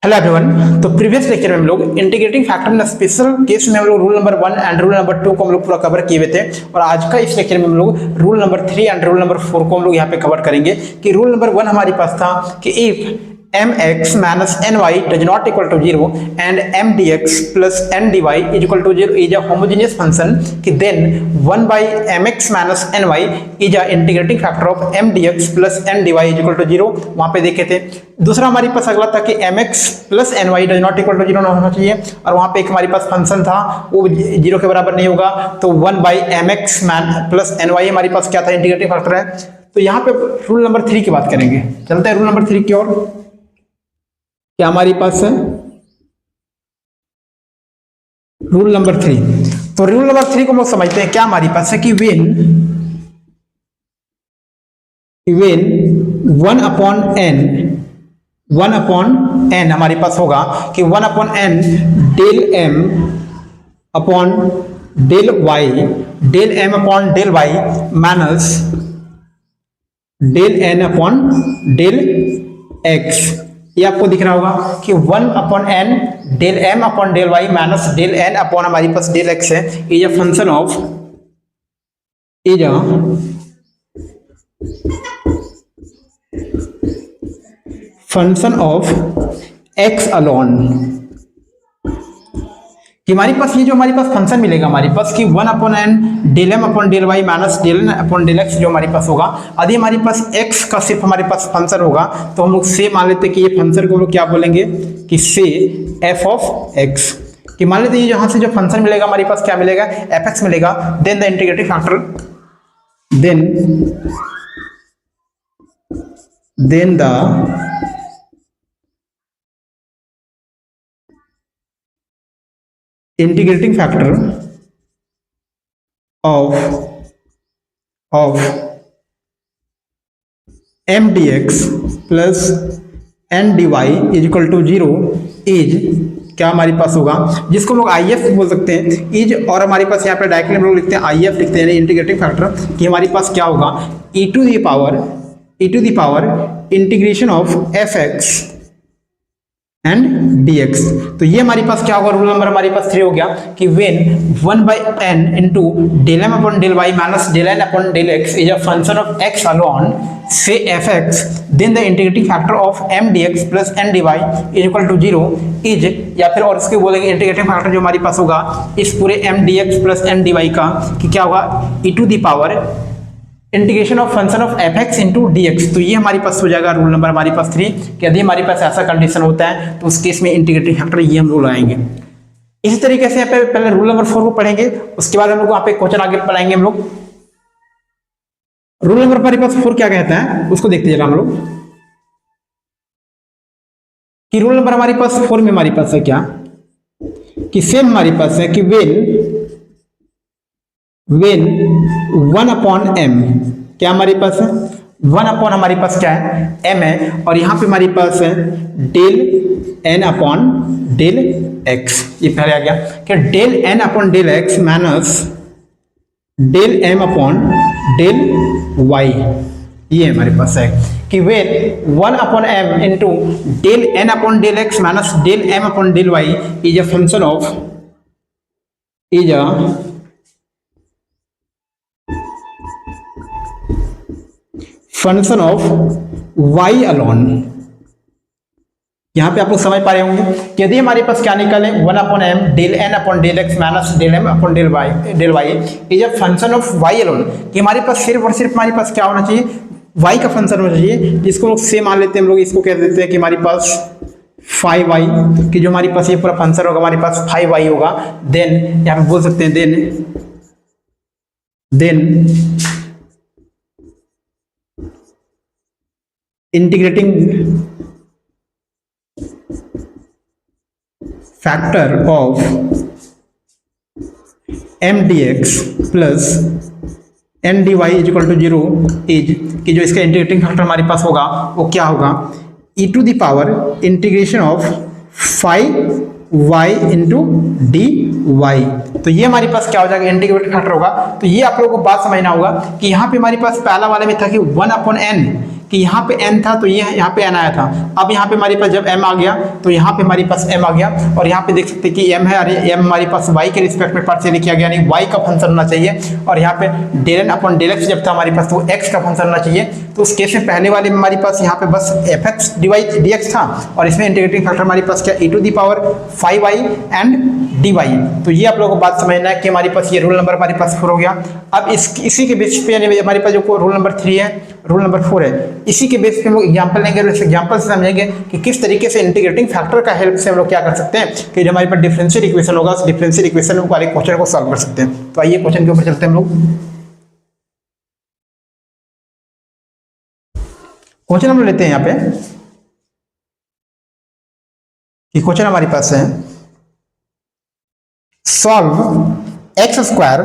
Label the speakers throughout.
Speaker 1: Hello everyone. तो previous lecture में हम लोग इंटीग्रेटिंग फैक्टर में स्पेशल केस में हम लोग rule number 1 and rule number 2 को हम लोग पूरा कवर किए हुए थे, और आज का इस लेक्चर में हम लोग rule number 3 and rule number 4 को हम लोग यहाँ पे कवर करेंगे। कि रूल नंबर 1 हमारे पास था कि if mx minus ny does not equal to 0 and mdx plus ndy is equal to 0 is a homogeneous function, कि then 1 by mx minus ny is a integrating factor of mdx plus ndy is equal to 0। वहां पे देखे थे। दूसरा हमारे पास अगला था कि mx plus ny does not equal to 0 ना होना चाहिए, और वहां पे एक हमारे पास फंक्शन था वो 0 के बराबर नहीं होगा, तो 1 by mx plus ny हमारे पास क्या था, इंटीग्रेटिंग फैक्टर है। तो यहाँ पे रूल नंबर 3 की बात करेंगे। चलते हैं रूल नंबर 3 की ओर। क्या हमारे पास है रूल नंबर 3। तो रूल नंबर 3 को हम लोग समझते हैं। क्या हमारे पास है कि वेन 1 अपॉन n हमारे पास होगा कि 1 upon n del m upon del m upon del y minus del n upon del x। ये आपको दिख रहा होगा कि 1 upon n del m upon del y minus del n upon हमारे पास डेल x है। Is a function of x alone. कि हमारे पास ये जो हमारे पास फंक्शन मिलेगा हमारे पास कि 1 upon n del m upon del y minus del n upon del x जो हमारे पास होगा, यदि हमारे पास x का सिर्फ हमारे पास फंक्शन होगा तो हम लोग से मान लेते हैं कि ये फंक्शन को हम लोग क्या बोलेंगे कि से f ऑफ x। कि मान लेते हैं यहाँ से जो फंक्शन मिलेगा हमारे पास क्या मिलेगा, fx मिलेगा। Then the integrating factor then the integrating factor of mdx plus ndy is equal to 0 is क्या हमारे पास होगा, जिसको हम लोग IF बोल सकते हैं इज, और हमारे पास यहाँ पे डायरेक्टली हम लोग लिखते हैं IF लिखते हैं इंटीग्रेटिंग फैक्टर। कि हमारे पास क्या होगा e to the power integration of fx and dx। तो ये हमारे पास क्या होगा, रूल नंबर हमारे पास 3 हो गया कि when 1 by n into del m upon del y minus del n upon del x is a function of x alone say fx, then the integrating factor of m dx plus n dy is equal to 0 is, या फिर और इसके बोलेंगे integrating factor जो हमारे पास होगा इस पूरे m dx plus n dy का, कि क्या होगा e to the power integration of function of fx into dx। तो ये हमारे पास हो जाएगा रूल नंबर हमारे पास 3। कि यदि हमारे पास ऐसा कंडीशन होता है तो उस केस में इंटीग्रेटिंग फैक्टर ये हम रूल आएंगे। इसी तरीके से यहाँ पे पहले रूल नंबर 4 को पढ़ेंगे, उसके बाद हम लोग वहाँ पे क्वेश्चन आगे पढ़ाएंगे हम लोग। रूल नंबर हमारे पास 4 क्या कहता है उसको देखते जरा हम लोग। कि रूल नंबर हमारे पास 4 में हमारे पास है क्या कि सेम हमारे पास है कि when 1 अपॉन m, क्या हमारे पास है 1 अपॉन हमारे पास क्या है m है, और यहाँ पे हमारे पास है del n upon del x। ये पहले आ गया कि del n upon del x minus del m upon del y। ये हमारे पास है कि when 1 upon m into del n upon del x minus del m upon del y is a function of function of y alone. यहां पे आप लोग समझ पा रहे होंगे कि यदि हमारे पास क्या निकले 1 upon m del n upon del x minus del m upon del y is a function of y alone. कि हमारे पास सिर्फ और सिर्फ हमारे पास क्या होना चाहिए, y का फंक्शन होना चाहिए, जिसको लोग से मान लेते हैं हम लोग इसको कह देते हैं कि हमारे पास 5y, कि जो हमारे पास ये पूरा फंक्शन होगा हमारे पास 5y होगा। देन यहाँ पे बोल सकते हैं then integrating factor of m dx plus n dy is equal to 0 is, कि जो इसका इंटीग्रेटिंग फैक्टर हमारे पास होगा वो क्या होगा e to the power integration of 5y into dy। तो ये हमारे पास क्या हो जाएगा, इंटीग्रेटिंग फैक्टर होगा। तो ये आप लोगों को बात समझना होगा कि यहाँ पे हमारे पास पहला वाले में था कि 1 अपॉन n कि यहाँ पे n था तो ये यहाँ पे n आया था। अब यहाँ पे हमारे पास जब m आ गया तो यहाँ पे हमारे पास m आ गया, और यहाँ पे देख सकते हैं कि m है, और m हमारे पास y के रिस्पेक्ट में पार्शियली किया गया, यानी y का फंक्शन होना चाहिए, और यहाँ पे del n upon del x जब था हमारे पास तो x का फंक्शन होना चाहिए। तो उस केस में पहले वाले में हमारे पास यहाँ पे बस एफ एक्स डी एक्स था, और इसमें इंटीग्रेटिंग फैक्टर हमारे पास क्या e to the power 5y and dy। तो ये आप लोगों को बात समझना है कि हमारे पास ये रूल नंबर हमारे पास 4 हो गया। अब इसी के बेस पे यानी हमारे पास जो रूल नंबर 3 है, रूल नंबर 4 है, इसी के बेस पे हम लोग एग्जांपल लेंगे, और इस एग्जांपल से समझेंगे कि किस तरीके से इंटीग्रेटिंग फैक्टर का हेल्प से हम लोग क्या कर सकते हैं कि जो हमारे पास डिफरेंशियल इक्वेशन होगा उस डिफरेंशियल इक्वेशन वाले क्वेश्चन को सॉल्व कर सकते हैं। तो आइए क्वेश्चन के ऊपर चलते हैं हम लोग। क्वेश्चन हम लोग लेते हैं यहाँ पे कि क्वेश्चन हमारे पास है solve x square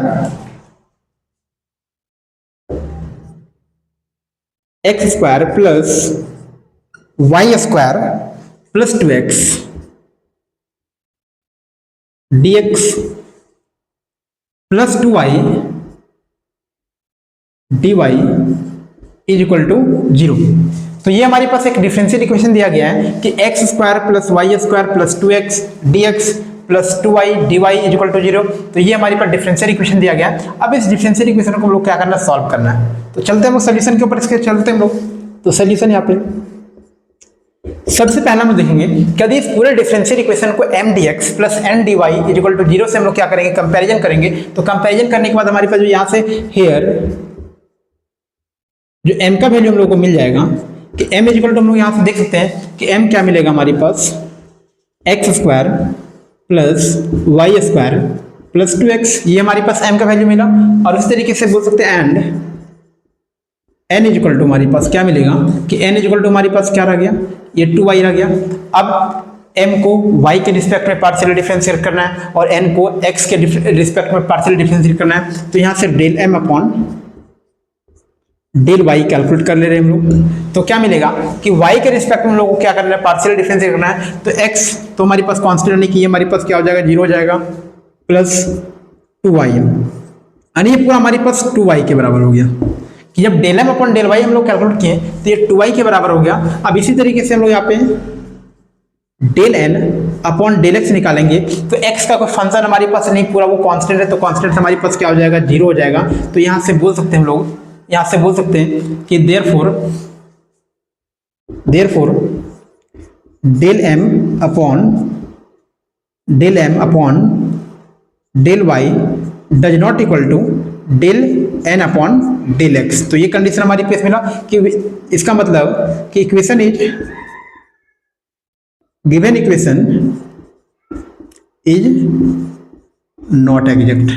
Speaker 1: plus y square plus 2x dx plus 2y dy is equal to 0। तो ये हमारे पास एक डिफरेंशियल इक्वेशन दिया गया है कि x square plus y square plus 2x dx plus 2y dy is equal to 0। तो ये हमारे पास डिफरेंशियल इक्वेशन दिया गया है। अब इस डिफरेंशियल इक्वेशन को हम लोग क्या करना है, सॉल्व करना है। तो चलते हैं हम लोग सोल्यूशन के ऊपर, इसके चलते हैं हम लोग। तो सोल्यूशन यहाँ पे सबसे पहला हम देखेंगे कि यदि इस पूरे डिफरेंशियल इक्वेशन को m dx plus n dy is equal to 0 से हम लोग क्या करेंगे, कंपैरिजन करेंगे। तो कंपैरिजन करने के बाद हमारे पास जो यहाँ से हेयर जो m का वैल्यू हम लोग को मिल जाएगा कि m इज इक्वल टू हम लोग यहाँ से देख सकते हैं कि m क्या मिलेगा हमारे पास, x square plus y square plus 2x, ये हमारे पास m का वैल्यू मिला। और उस तरीके से बोल सकते हैं and n is equal to हमारे पास क्या मिलेगा कि n इज इक्वल टू हमारे पास क्या रह गया, ये 2y रह गया। अब m को y के रिस्पेक्ट में पार्शियल डिफरेंशिएट करना है और n को x के रिस्पेक्ट में पार्शियल डिफरेंशिएट करना है। तो यहाँ से del m upon del y calculate कर ले रहे हैं हम लोग। तो क्या मिलेगा कि y के रिस्पेक्ट में हम लोग को क्या करना है, पार्शियल डिफरेंशिएट करना है। तो x तो हमारे पास कांस्टेंट नहीं कि ये हमारे पास क्या हो जाएगा, 0 हो जाएगा प्लस 2y, यानी ये पूरा हमारे पास 2y के बराबर हो गया कि जब del m upon del y हम लोग कैलकुलेट किए तो ये 2y के बराबर हो गया। अब इसी तरीके से हम लोग यहाँ पे del n upon del x निकालेंगे तो x का कोई फंक्शन हमारे पास नहीं, पूरा वो कांस्टेंट है, तो कांस्टेंट हमारे पास क्या हो जाएगा, 0 हो जाएगा। तो यहाँ से बोल सकते हैं हम लोग, यहाँ से बोल सकते हैं कि therefore del m upon del y does not equal to del n upon del x. तो ये कंडीशन हमारी पेश मिला कि इसका मतलब कि equation is given equation is not exact.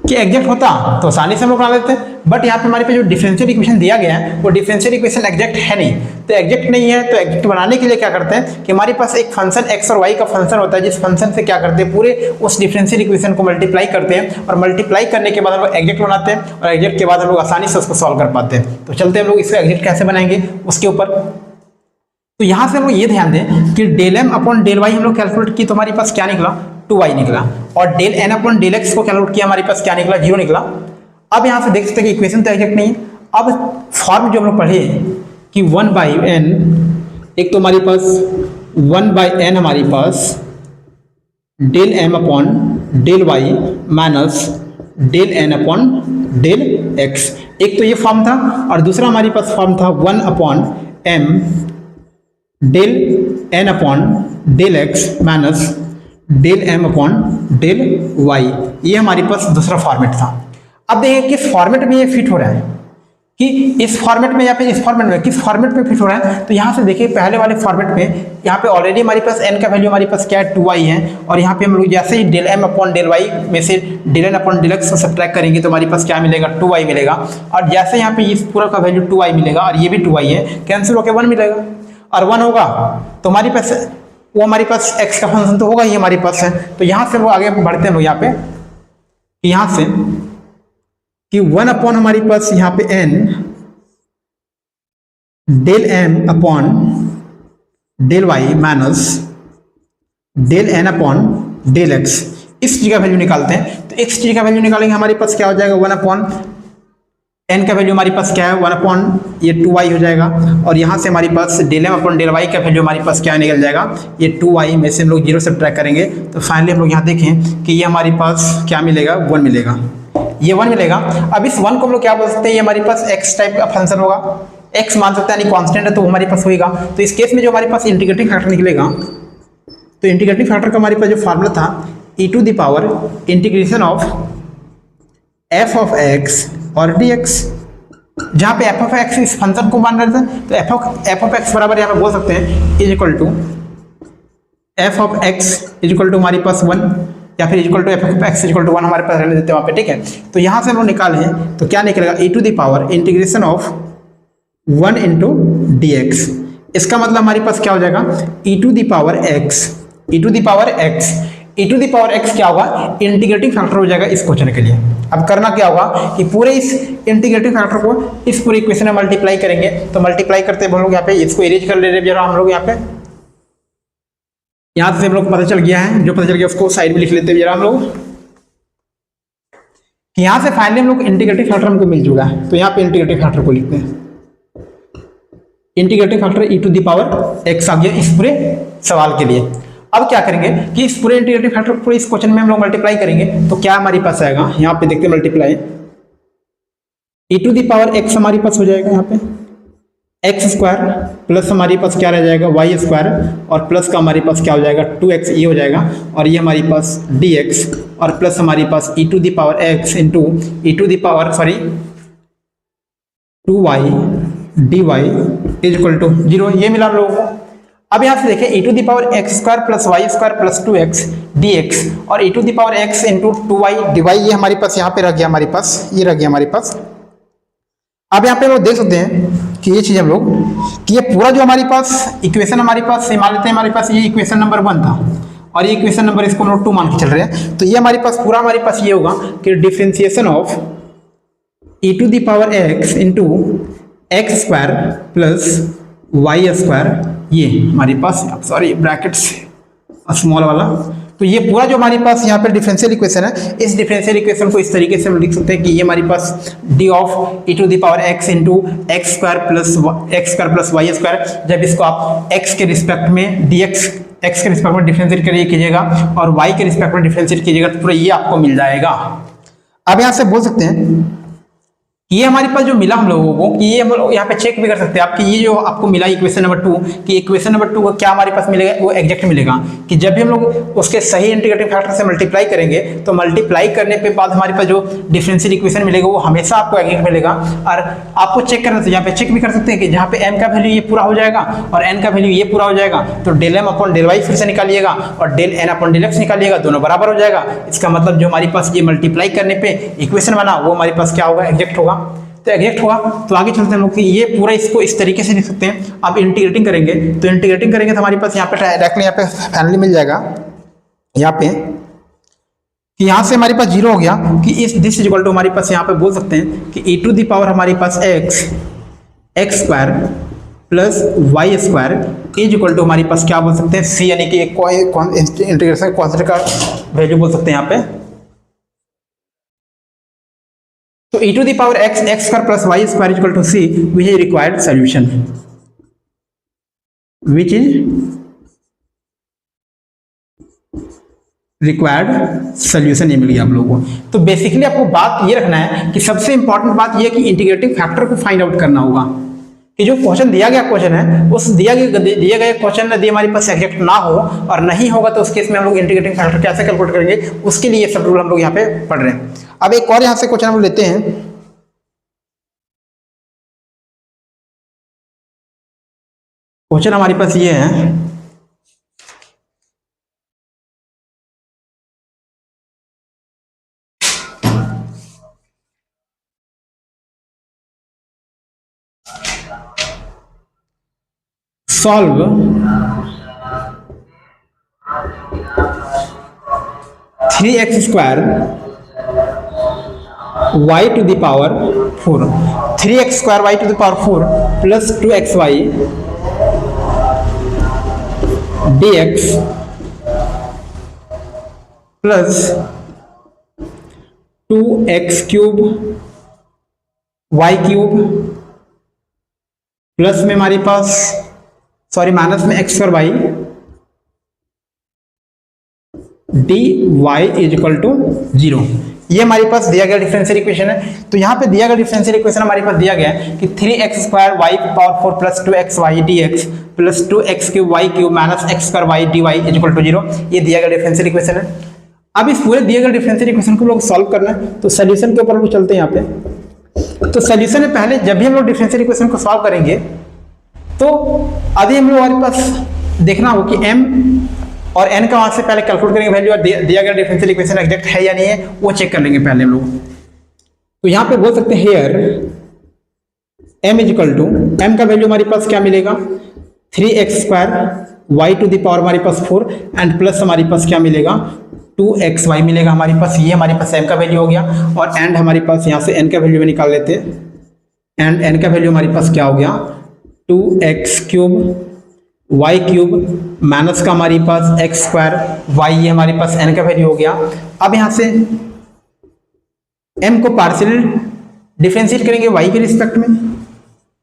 Speaker 1: कि एग्जैक्ट होता तो आसानी से हम लोग बना लेते हैं, बट यहाँ पे हमारे पे जो डिफरेंशियल इक्वेशन दिया गया है वो डिफरेंशियल इक्वेशन एग्जैक्ट है नहीं। तो एग्जैक्ट नहीं है तो एग्जैक्ट बनाने के लिए क्या करते हैं कि हमारे पास एक फंक्शन x और y का फंक्शन होता है, जिस फंक्शन से क्या करते हैं पूरे उस डिफरेंशियल इक्वेशन को मल्टीप्लाई करते हैं, और मल्टीप्लाई करने के बाद हम लोग एग्जैक्ट बनाते हैं, और एग्जैक्ट के बाद हम लोग आसानी से उसको सॉल्व कर पाते हैं। तो चलते हैं हम लोग इसको एग्जैक्ट कैसे बनाएंगे उसके ऊपर। तो यहाँ से हम लोग ये ध्यान दें कि del m upon del y हम लोग कैलकुलेट की तो हमारे पास क्या निकला, 2y निकला, और del n upon del x को कैलकुलेट किया हमारे पास क्या निकला, 0 निकला। अब यहाँ से देख सकते हैं कि इक्वेशन तो एग्जैक्ट नहीं है। अब फॉर्म जो हम लोग पढ़े कि 1/n, एक तो हमारे पास 1/n हमारे पास del m upon del y minus del n upon del x, एक तो ये फॉर्म था, और दूसरा हमारे पास फॉर्म था 1/m del n upon del x minus del m upon del y, ये हमारे पास दूसरा फॉर्मेट था। अब देखिए किस फॉर्मेट में ये फिट हो रहा है, कि इस फॉर्मेट में या फिर इस फॉर्मेट में, किस फॉर्मेट में फिट हो रहा है। तो यहाँ से देखिए पहले वाले फॉर्मेट में यहाँ पे ऑलरेडी हमारे पास n का वैल्यू हमारे पास क्या है, 2y है, और यहाँ पे हम लोग जैसे ही del m upon del y में से del n upon del x को सब्ट्रैक्ट करेंगे तो हमारे पास क्या मिलेगा, 2y मिलेगा, और जैसे यहाँ पे इस पूरा का वैल्यू 2y मिलेगा और ये भी 2y है, कैंसिल होकर 1 मिलेगा, और 1 होगा तो हमारे पास वो हमारे पास x का फंक्शन तो होगा ही हमारे पास है। तो यहाँ से वो आगे बढ़ते हैं लोग यहाँ पे, यहाँ से कि 1 अपॉन हमारे पास यहाँ पे n del m upon del y minus del n upon del x, इस चीज का वैल्यू निकालते हैं। तो x चीज का वैल्यू निकालेंगे हमारे पास क्या हो जाएगा, 1 अपॉन एन का वैल्यू हमारे पास क्या है 1 अपॉन ये 2y हो जाएगा, और यहाँ से हमारे पास del m upon del y का वैल्यू हमारे पास क्या निकल जाएगा, ये 2y में से हम लोग 0 सब्ट्रैक्ट करेंगे तो फाइनली हम लोग यहाँ देखें कि ये हमारे पास क्या मिलेगा, 1 मिलेगा, ये 1 मिलेगा। अब इस 1 को हम लोग क्या बोल सकते हैं, ये हमारे पास x टाइप का फंक्शन होगा, x मान सकते हैं यानी कांस्टेंट है तो हमारे पास होगा। तो इस केस में जो हमारे पास इंटीग्रेटिंग फैक्टर निकलेगा, तो इंटीग्रेटिंग फैक्टर का हमारे पास जो फार्मूला था e to the power integration of f of x और dx, जहाँ पे f ऑफ x इस फंक्शन को मान रहे थे तो f ऑफ x बराबर यहाँ पे बोल सकते हैं is equal to f of x is equal to हमारे पास 1 या फिर equal to f of x equal to 1 हमारे पास रहने देते हैं वहाँ पे, ठीक है। तो यहाँ से हम लोग निकाले हैं तो क्या निकलेगा, e to the power integration of 1 into dx। इसका मतलब हमारे पास क्या हो जाएगा, e to the power x, e to the power x, e to the power x क्या होगा, इंटीग्रेटिंग फैक्टर हो जाएगा इस क्वेश्चन के लिए। अब करना क्या होगा कि पूरे इस इंटीग्रेटिंग फैक्टर को इस पूरे इक्वेशन में मल्टीप्लाई करेंगे, तो मल्टीप्लाई करते हैं हम लोग यहाँ पे इसको इरेज कर ले रहे हैं जरा हम लोग यहाँ पे, यहाँ से हम लोग को पता चल गया है, जो पता चल गया उसको साइड में लिख लेते हैं जरा हम लोग, कि यहाँ से फाइनली हम लोग इंटीग्रेटिंग फैक्टर हमको मिल चुका है। तो यहाँ पे इंटीग्रेटिंग फैक्टर को लिखते हैं, integrating factor e to the power x आ गया इस पूरे सवाल के लिए। अब क्या करेंगे कि इस पूरे इंटीग्रेटिंग फैक्टर को पूरे इस क्वेश्चन में हम लोग मल्टीप्लाई करेंगे तो क्या हमारे पास आएगा, यहाँ पे देखते हैं multiply, e to the power x हमारे पास हो जाएगा यहाँ पे x स्क्वायर प्लस हमारे पास क्या रह जाएगा y स्क्वायर, और प्लस का हमारे पास क्या हो जाएगा 2x ये हो जाएगा, और ये हमारे पास dx, और प्लस हमारे पास e to the power x into e to the power 2y dy is equal to 0, ये मिला हम लोगों को। अब यहाँ से देखें e to the power x square plus y square plus 2x dx और e to the power x into 2y dy, ये हमारे पास यहाँ पे रह गया, हमारे पास ये रह गया हमारे पास। अब यहाँ पे लोग देख सकते हैं कि ये चीज हम लोग कि ये पूरा जो हमारे पास इक्वेशन हमारे पास मान लेते हैं, हमारे पास ये इक्वेशन नंबर 1 था और ये इक्वेशन नंबर इसको हम लोग 2 मान के चल रहे हैं, तो ये हमारे पास पूरा हमारे पास ये होगा कि differentiation of e to the power x into x square plus y square, ये हमारे पास सॉरी ब्रैकेट्स स्मॉल वाला, तो ये पूरा जो हमारे पास यहाँ पे डिफरेंशियल इक्वेशन है, इस डिफरेंशियल इक्वेशन को इस तरीके से हम लिख सकते हैं कि ये हमारे पास d of e to the power x into x square plus y square, जब इसको आप x के रिस्पेक्ट में dx x के रिस्पेक्ट में डिफरेंशिएट कीजिएगा और y के रिस्पेक्ट में डिफरेंशिएट कीजिएगा तो पूरा ये आपको मिल जाएगा। अब यहाँ से बोल सकते हैं ये हमारे पास जो मिला हम लोगों को कि ये हम लोग यहाँ पे चेक भी कर सकते हैं आपकी ये जो आपको मिला इक्वेशन नंबर 2 कि इक्वेशन नंबर 2 को क्या हमारे पास मिलेगा, वो एग्जैक्ट मिलेगा कि जब भी हम लोग उसके सही इंटीग्रेटिंग फैक्टर से मल्टीप्लाई करेंगे तो मल्टीप्लाई करने पे बाद हमारे पास जो डिफरेंशियल इक्वेशन मिलेगा वो हमेशा आपको एग्जैक्ट मिलेगा। और आपको चेक करना चाहिए, यहाँ पे चेक भी कर सकते हैं कि जहाँ पे m का वैल्यू ये पूरा हो जाएगा और n का वैल्यू ये पूरा हो जाएगा तो del m upon del y फिर से निकालिएगा और del n upon del x निकालिएगा, दोनों बराबर हो जाएगा। इसका मतलब जो हमारे पास ये मल्टीप्लाई करने पे इक्वेशन बना वो हमारे पास क्या होगा, एग्जैक्ट होगा। तो एग्जैक्ट होगा तो आगे चलते हैं हम लोग कि ये पूरा इसको इस तरीके से लिख सकते हैं। अब इंटीग्रेटिंग करेंगे तो हमारे पास यहाँ पे डायरेक्टली यहाँ पे फाइनली मिल जाएगा यहाँ पे कि यहाँ से हमारे पास 0 हो गया कि इस दिस इज इक्वल टू हमारे पास यहाँ पे बोल सकते हैं कि e टू द पावर हमारे पास x square plus y square is equal to हमारे पास क्या बोल सकते हैं c, यानी कि इंटीग्रेशन कांस्टेंट का वैल्यू बोल सकते हैं यहाँ पे। तो e to the power x square plus y square equal to c which is required solution, which is required solution ये मिल गया आप लोगों को। तो बेसिकली आपको बात ये रखना है कि सबसे इंपॉर्टेंट बात ये कि इंटीग्रेटिंग फैक्टर को फाइंड आउट करना होगा कि जो क्वेश्चन दिया गया क्वेश्चन है उस दिए गए क्वेश्चन यदि हमारे पास एग्जैक्ट ना हो और नहीं होगा तो उस केस में हम लोग इंटीग्रेटिंग फैक्टर कैसे कैलकुलेट करेंगे, उसके लिए ये सब रूल हम लोग यहाँ पे पढ़ रहे हैं। अब एक और यहाँ से क्वेश्चन हम लोग लेते हैं, क्वेश्चन हमारे पास ये है solve 3x square y to the power 4, 3x square y to the power 4 plus 2xy dx plus 2x cube y cube plus में हमारे पास माइनस में x square y d y is equal to 0। ये हमारे पास दिया गया differential equation है। तो यहाँ पे दिया गया डिफरेंशियल इक्वेशन हमारे पास दिया गया है कि 3x square y power 4 plus 2x y d x plus 2x cube y cube minus x square y d y is equal to 0। ये दिया गया डिफरेंशियल इक्वेशन है। अब इस पूरे दिए गए डिफरेंशियल इक्वेशन को लोग सॉल्व करना है, तो सोल्यूशन के ऊपर लोग चलते हैं यहाँ पे। तो सोल्यूशन में पहले जब भी हम लोग डिफरेंशियल इक्वेशन को सॉल्व करेंगे तो अभी हम लोग हमारे पास देखना हो कि m और n का वहां से पहले कैलकुलेट करेंगे वैल्यू, और दिया गया डिफरेंशियल इक्वेशन एग्जैक्ट है या नहीं है वो चेक कर लेंगे पहले हम लोग। तो यहाँ पे बोल सकते हैं here m is equal to, m का वैल्यू हमारे पास क्या मिलेगा 3x square y to the power हमारे पास 4 एंड प्लस हमारे पास क्या मिलेगा 2xy मिलेगा हमारे पास। ये हमारे पास m का वैल्यू हो गया, और एंड हमारे पास यहाँ से n का वैल्यू में निकाल लेते हैं। एंड n का वैल्यू हमारे पास क्या हो गया 2x cube y cube minus का हमारे पास एक्स स्क्वायर वाई, ये हमारे पास n का वैल्यू हो गया। अब यहाँ से m को पार्शियल डिफरेंशिएट करेंगे y के रिस्पेक्ट में,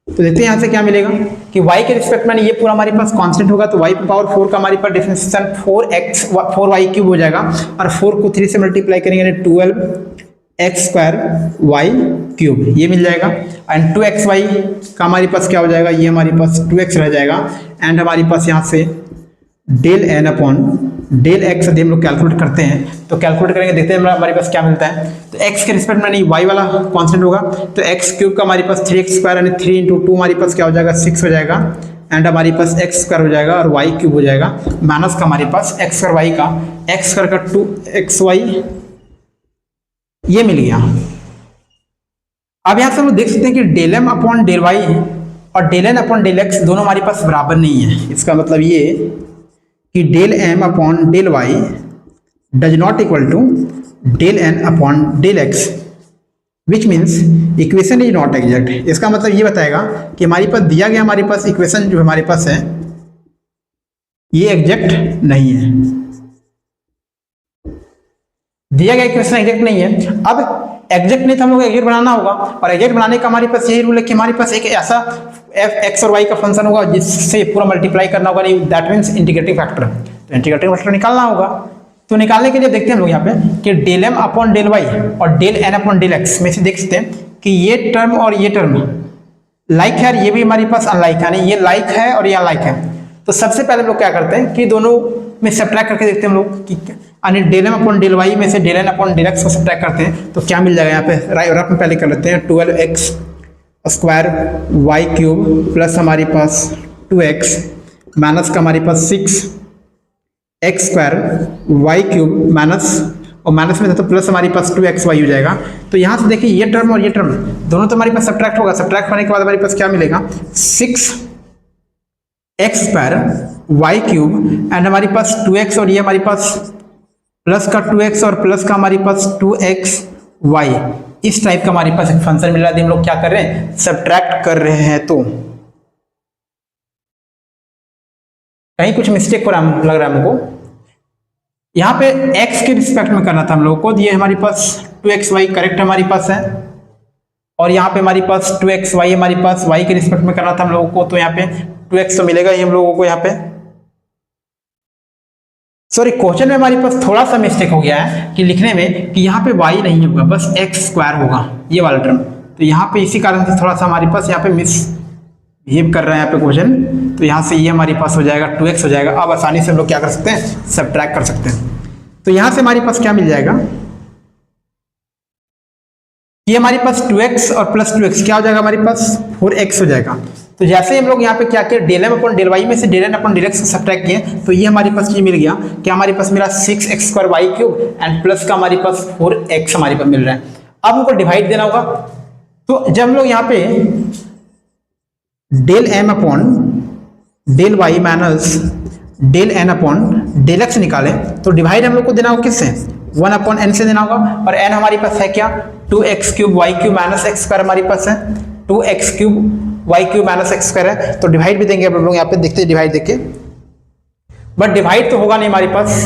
Speaker 1: तो देखते हैं यहाँ से क्या मिलेगा कि y के रिस्पेक्ट में ये पूरा हमारे पास कांस्टेंट होगा, तो y पावर 4 का हमारे पास डिफरेंशिएशन 4y क्यूब हो जाएगा, और 4 को 3 से मल्टीप्लाई करेंगे 12x स्क्वायर वाई क्यूब ये मिल जाएगा। एंड 2xy का हमारे पास क्या हो जाएगा, ये हमारे पास 2x रह जाएगा। एंड हमारे पास यहाँ से del n upon del x यदि हम लोग कैलकुलेट करते हैं तो कैलकुलेट करेंगे, देखते हैं हमारे पास क्या मिलता है। तो x के रिस्पेक्ट में नहीं y वाला कांस्टेंट होगा, तो x क्यूब का हमारे पास 3x स्क्वायर यानी 3 इंटू 2 हमारे पास क्या हो जाएगा 6 हो जाएगा। एंड हमारे पास x स्क्वायर हो जाएगा और y क्यूब हो जाएगा, माइनस का हमारे पास x स्क्वायर y का x स्क्वायर का 2xy ये मिल गया। अब यहाँ से हम देख सकते हैं कि del m upon del y और del n upon del x दोनों हमारे पास बराबर नहीं है। इसका मतलब ये कि del m upon del y does not equal to del n upon del x, which means equation is not exact. इसका मतलब ये बताएगा कि हमारे पास दिया गया हमारे पास इक्वेशन जो हमारे पास है ये एग्जैक्ट नहीं है, दिया गया इक्वेशन एग्जैक्ट नहीं है। अब एग्जैक्ट नहीं तो हम लोग एग्जैक्ट बनाना होगा, और एग्जैक्ट बनाने का हमारे पास यही रूल है कि हमारे पास एक ऐसा x और y का फंक्शन होगा जिससे पूरा मल्टीप्लाई करना होगा, दैट मीन्स इंटीग्रेटिंग फैक्टर। तो इंटीग्रेटिंग फैक्टर निकालना होगा, तो निकालने के लिए देखते हैं हम लोग यहाँ पे कि del m upon del y और del n upon del x में से देख सकते हैं कि ये टर्म और ये टर्म लाइक है, और ये भी हमारे पास अनलाइक है, यानी ये लाइक है और ये अनलाइक है। तो सबसे पहले हम लोग क्या करते हैं कि दोनों में सब्ट्रैक्ट करके देखते हैं हम लोग कि यानी del m upon del y में से del n upon del x को सब्ट्रैक्ट करते हैं तो क्या मिल जाएगा। यहाँ पे रफ में पहले कर लेते हैं 12x square y cube plus हमारे पास 2x माइनस का हमारे पास 6x square y cube minus, और माइनस में तो प्लस हमारे पास 2xy हो जाएगा। तो यहाँ से देखिए ये टर्म और ये टर्म दोनों तो हमारे पास सब्ट्रैक्ट होगा, सब्ट्रैक्ट होने के बाद हमारे पास क्या मिलेगा 6x square y cube and हमारे पास 2x और ये हमारे पास प्लस का 2x और प्लस का हमारे पास 2xy, इस टाइप का हमारे पास एक फंक्शन मिल रहा है। हम लोग क्या कर रहे हैं सब्ट्रैक्ट कर रहे हैं, तो कहीं कुछ मिस्टेक हो रहा लग रहा है हमको। यहाँ पे x के रिस्पेक्ट में करना था हम लोगों को, ये हमारे पास 2xy करेक्ट हमारे पास है, और यहाँ पे हमारे पास 2xy हमारे पास y के रिस्पेक्ट में करना था हम लोगों को, तो यहाँ पे 2x तो मिलेगा ही हम लोगों को। यहाँ पे सॉरी क्वेश्चन में हमारे पास थोड़ा सा मिस्टेक हो गया है कि लिखने में कि यहाँ पे y नहीं होगा बस x स्क्वायर होगा ये वाला टर्म, तो यहाँ पे इसी कारण से थोड़ा सा हमारे पास यहाँ पे मिस बिहेव कर रहा है यहाँ पे क्वेश्चन। तो यहाँ से ये हमारे पास हो जाएगा 2x हो जाएगा। अब आसानी से हम लोग क्या कर सकते हैं सब्ट्रैक्ट कर सकते हैं। तो यहाँ से हमारे पास क्या मिल जाएगा ये हमारे पास 2x और प्लस 2x क्या हो जाएगा हमारे पास 4x हो जाएगा। तो जैसे हम लोग यहाँ पे क्या किया del m upon del y में से del n upon del x को सब्ट्रैक्ट किए तो ये हमारे पास ये मिल गया कि हमारे पास मिला 6x square y cube and plus का हमारे पास 4x हमारे पास मिल रहा है। अब हमको डिवाइड देना होगा, तो जब हम लोग यहाँ पे del m upon del y minus del n upon del x निकाले तो डिवाइड हम लोग को देना होगा किससे 1 अपॉन n से देना होगा, और n हमारे पास है क्या 2x cube y cube minus x square हमारे पास है 2x cube y cube minus x square है। तो डिवाइड भी देंगे हम लोग यहाँ पे, देखते हैं डिवाइड देखे, बट डिवाइड तो होगा नहीं हमारे पास,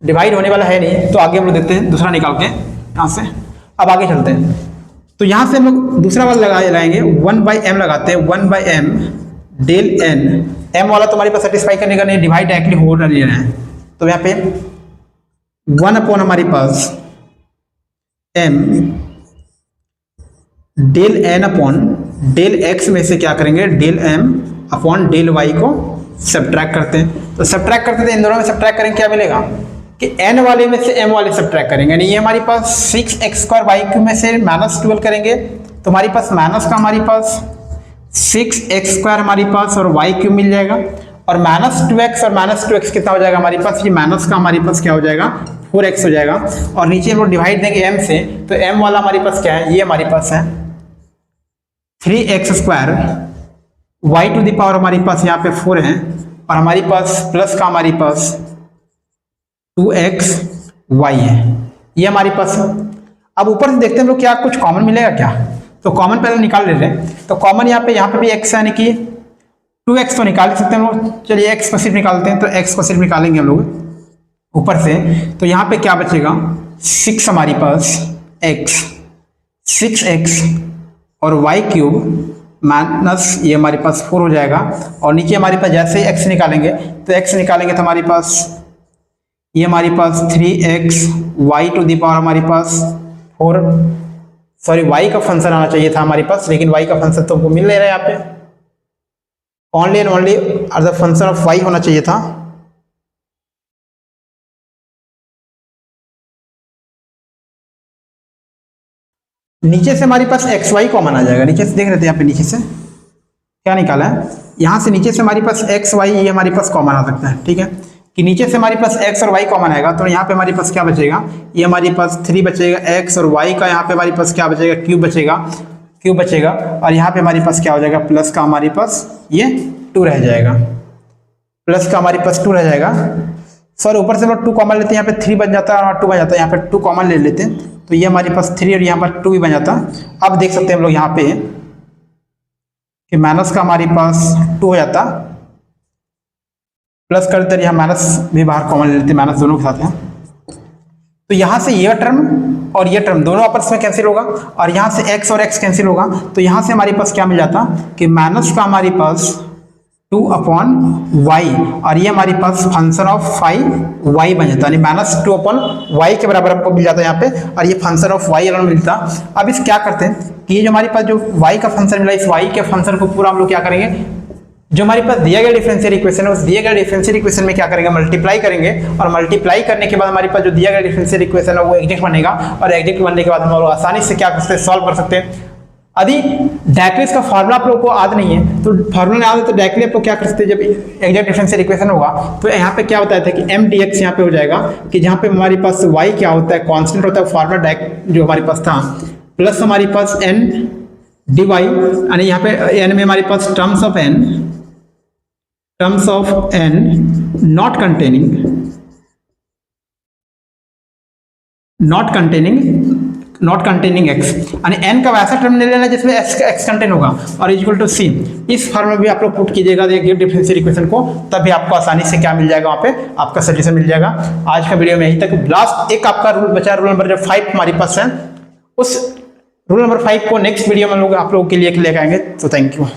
Speaker 1: डिवाइड होने वाला है नहीं। तो आगे हम लोग देखते हैं दूसरा निकाल के यहाँ से। अब आगे चलते हैं, तो यहाँ से हम लोग दूसरा वाला लगाएंगे, 1/m लगाते हैं, 1/m डेल n, m वाला तो हमारे पास सेटिस्फाई करने का नहीं, डिवाइड डायरेक्टली हो रहा है, तो यहाँ पे 1 अपॉन हमारे पास m del n upon del x में से क्या करेंगे, del m upon del y को सब्ट्रैक्ट करते हैं। तो सब्ट्रैक्ट करते थे, इन दोनों में सब्ट्रैक्ट करेंगे, क्या मिलेगा कि n वाले में से m वाले सब्ट्रैक्ट करेंगे, यानी ये हमारे पास 6x² y³ में से -12 करेंगे, तो हमारे पास माइनस का हमारे पास 6x² हमारे पास और y³ मिल जाएगा, और -2x और -2x कितना हो जाएगा हमारे पास, ये माइनस का हमारे पास क्या हो जाएगा 4x हो जाएगा, और नीचे हम लोग डिवाइड देंगे m से, तो m वाला हमारे पास क्या है, ये हमारे पास है 3x² y² हमारे पास यहाँ पे 4 है, और हमारे पास प्लस का हमारे पास 2xy है, ये हमारे पास। अब ऊपर से देखते हैं हम लोग क्या कुछ कॉमन मिलेगा क्या, तो कॉमन पहले निकाल लेते हैं। तो कॉमन यहाँ पे भी x है, यानी कि 2x तो निकाल सकते हैं हम लोग, चलिए x को सिर्फ निकालते हैं, तो x को सिर्फ निकालेंगे हम लोग ऊपर से, तो यहाँ पे क्या बचेगा 6 हमारे पास x 6x और y³ माइनस ये हमारे पास 4 हो जाएगा, और नीचे हमारे पास जैसे ही x निकालेंगे तो x निकालेंगे तो हमारे पास ये हमारे पास 3x y² हमारे पास 4, सॉरी y का फंक्शन आना चाहिए था हमारे पास, लेकिन y का फंक्शन तो हमको मिल नहीं रहा है यहाँ पे, only and only the function of y होना चाहिए था। नीचे से हमारे पास xy कॉमन आ जाएगा, नीचे से देख रहे थे यहाँ पे नीचे से क्या निकाला है, यहाँ से नीचे से हमारे पास xy ये हमारे पास कॉमन आ सकता है, ठीक है, कि नीचे से हमारे पास x और y कॉमन आएगा, तो यहाँ पे हमारे पास क्या बचेगा, ये हमारे पास 3 बचेगा, x और y का यहाँ पे हमारे पास क्या बचेगा, क्यूब बचेगा, और यहाँ पे हमारे पास क्या हो जाएगा, प्लस का हमारे पास ये 2 रह जाएगा, प्लस का हमारे पास 2 रह जाएगा, सॉरी ऊपर से हम लोग 2 कॉमन लेते हैं, यहाँ पे 3 बन जाता है और 2 बन जाता है, यहाँ पे 2 कॉमन ले लेते हैं, तो ये हमारे पास 3 और यहाँ पर 2 भी बन जाता। अब देख सकते हैं हम लोग यहाँ पे कि माइनस का हमारे पास 2 हो जाता, प्लस करते यहाँ माइनस भी बाहर कॉमन ले लेते, माइनस दोनों के साथ हैं, तो यहाँ से ये टर्म और ये टर्म दोनों आपस में कैंसिल होगा, और यहाँ से x और x कैंसिल होगा, तो यहाँ से हमारे पास क्या मिल जाता कि माइनस का हमारे पास 2/y, और ये हमारे पास फंक्शन ऑफ y बन जाता है, -2/y के बराबर आपको मिल जाता है यहाँ पे, और ये फंक्शन ऑफ y अलग मिलता। अब इस क्या करते हैं कि ये जो हमारे पास जो y का फंक्शन मिला, इस y के फंक्शन को पूरा हम लोग क्या करेंगे, जो हमारे पास दिया गया डिफरेंशियल इक्वेशन है, उस दिए गए डिफरेंशियल इक्वेशन में क्या करेंगे, मल्टीप्लाई करेंगे, और मल्टीप्लाई करने के बाद हमारे पास जो दिया गया डिफरेंशियल इक्वेशन है वो एग्जैक्ट बनेगा, और एग्जैक्ट बनने के बाद हम लोग आसानी से क्या कर सकते हैं, सॉल्व कर सकते हैं। यदि डायरेक्टली इसका फार्मूला आप लोगों को याद नहीं है, तो फार्मूला नहीं याद है तो डायरेक्टली आप लोग क्या कर सकते हैं, जब एग्जैक्ट डिफरेंशियल इक्वेशन होगा तो यहाँ पे क्या बताया था कि m/dx यहाँ पे हो जाएगा, कि जहाँ पे हमारे पास y क्या होता है, कांस्टेंट होता है, फार्मूला डायरेक्ट जो हमारे पास था, प्लस हमारे पास n/dy, यानी यहाँ पे n में हमारे पास terms of n not containing x, यानी n का वैसा टर्म ले लेना जिसमें x कंटेन होगा, और इक्वल टू c, इस फॉर्म में भी आप लोग पुट कीजिएगा गिव डिफरेंशियल इक्वेशन को, तभी आपको आसानी से क्या मिल जाएगा, वहाँ पे आपका सोल्यूशन मिल जाएगा। आज का वीडियो में यहीं तक। लास्ट एक आपका रूल बचा, रूल नंबर 5 हमारे पास है, उस रूल नंबर 5 को नेक्स्ट वीडियो में लोग आप लोगों के लिए लेकर आएंगे। तो थैंक यू।